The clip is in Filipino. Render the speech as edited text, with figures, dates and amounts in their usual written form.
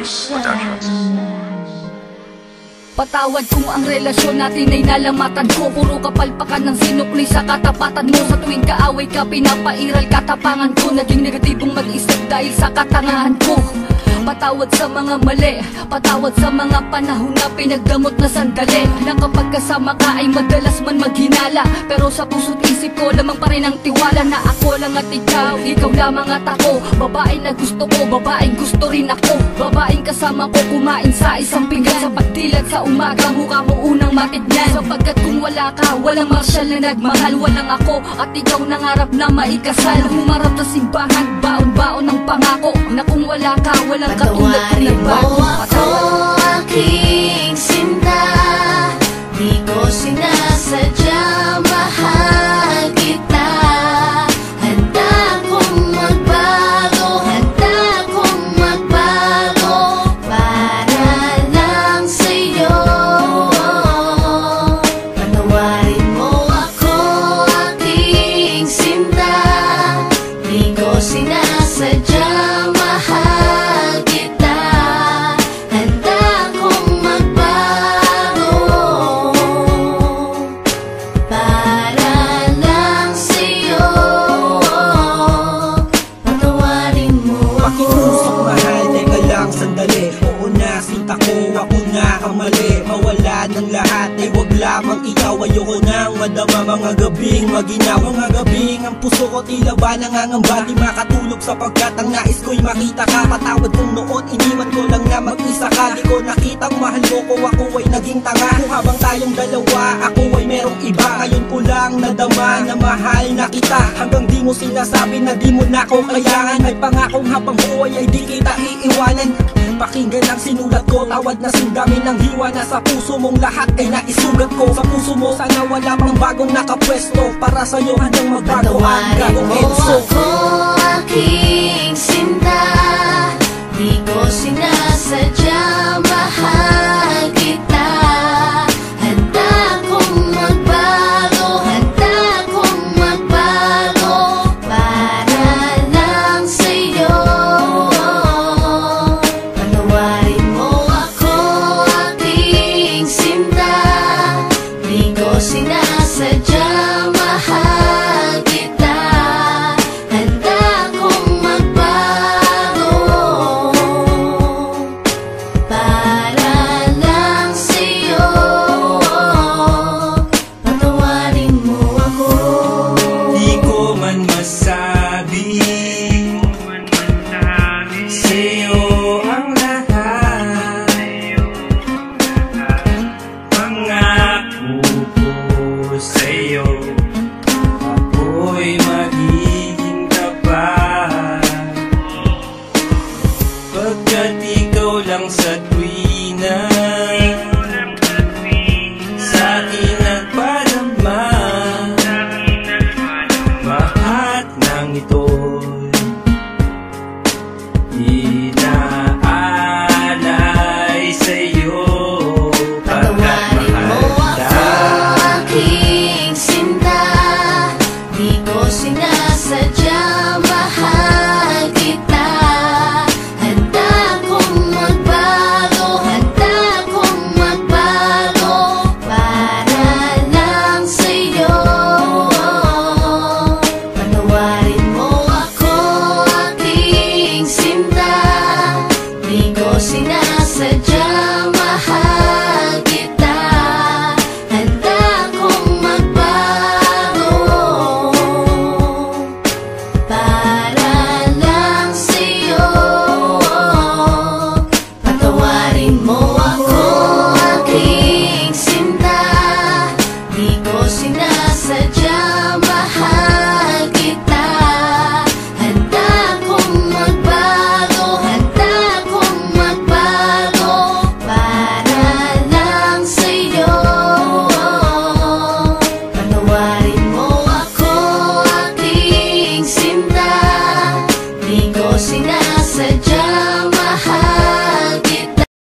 Productions. Patawad kung ang relasyon natin ay nalamatan ko. Puro kapalpakan ng sinukli sa katapatan mo. Sa tuwing kaaway ka, pinapairal katapangan ko. Naging negatibong mag-isip dahil sa katangahan ko. Patawad sa mga mali, patawad sa mga panahon na pinagdamot na sandali. Na kapag kasama ka ay madalas man maghinala, pero sa puso't isip ko lamang pa rin ang tiwala na ako lang at ikaw, ikaw lamang at ako. Babae na gusto ko, babaeng gusto rin ako. Babaeng kasama ko kumain sa isang pinggan. Sa pagdilat sa umaga, mukha mo unang matignan. Sapagkat kung wala ka, walang marsyal na nagmahal. Walang ako at ikaw nangarap na maikasal. Humarap sa simbahan, baon-baon ng pangako na kung wala ka, walang Patawarin mo ako, aking sinta. Di ko sinasadya, mahal kita. Handa kong magbago, handa kong magbago para lang sa'yo. Patawarin mo ako, aking sinta. Di ko sinasadya, mahal. Ako na kamali, mawala ng lahat ay wag lamang ikaw. Ayoko nang madama mga gabing maginaw. Mga gabing ang puso ko tila ba nangangamba. Di makatulog sapagkat ang nais ko'y makita ka. Patawad kong noon, iniwan ko lang na mag-isa ka. Di ko nakitang mahal mo ko, ako ay naging tanga. Kung habang tayong dalawa, ako ay merong iba. Ngayon ko lang nadama na mahal na kita. Hanggang di mo sinasabi na di mo na ko kailangan. May pangakong habang buhay ay di kita iiwanan. Pakinggan ang sinulat ko, tawad na sindami ng hiwa na sa puso mong lahat ay naisugat ko. Sa puso mo sana wala pang bagong nakapwesto. Para sa'yo hanggang magbago ang gagong Enzo. Patawarin mo ako, aking sinta. Di ko sinasadya, mahal kita. Handa kong magbago, handa kong magbago para lang sa'yo. Patawarin mo ako, aking sinta. Di ko sinasadya, mahal kita. Handa kong magbago para lang sa'yo. Patawarin mo ako. Di ko man masabi sa'yo ang lahat. Pangako ko sa'yo, ako'y magiging tapat. Pagkat ikaw lang sa tuwina sa'kin nagpadama. Lahat ng ito'y inaalay sa'yo. Patawarin mo ako, aking sinta. Di ko sinasadya, mahal kita. Handa kong magbago, handa kong magbago para lang sa'yo. Patawarin mo ako, aking sinta. Di ko sinasadya, mahal kita. Handa kong magbago para lang sa'yo. Patawarin mo ako, aking sinta. Di ko sinasadya, mahal kita. Handa kong magbago, handa kong magbago para lang sa'yo. Patawarin mo ako, aking sinta. Di ko sinasadya,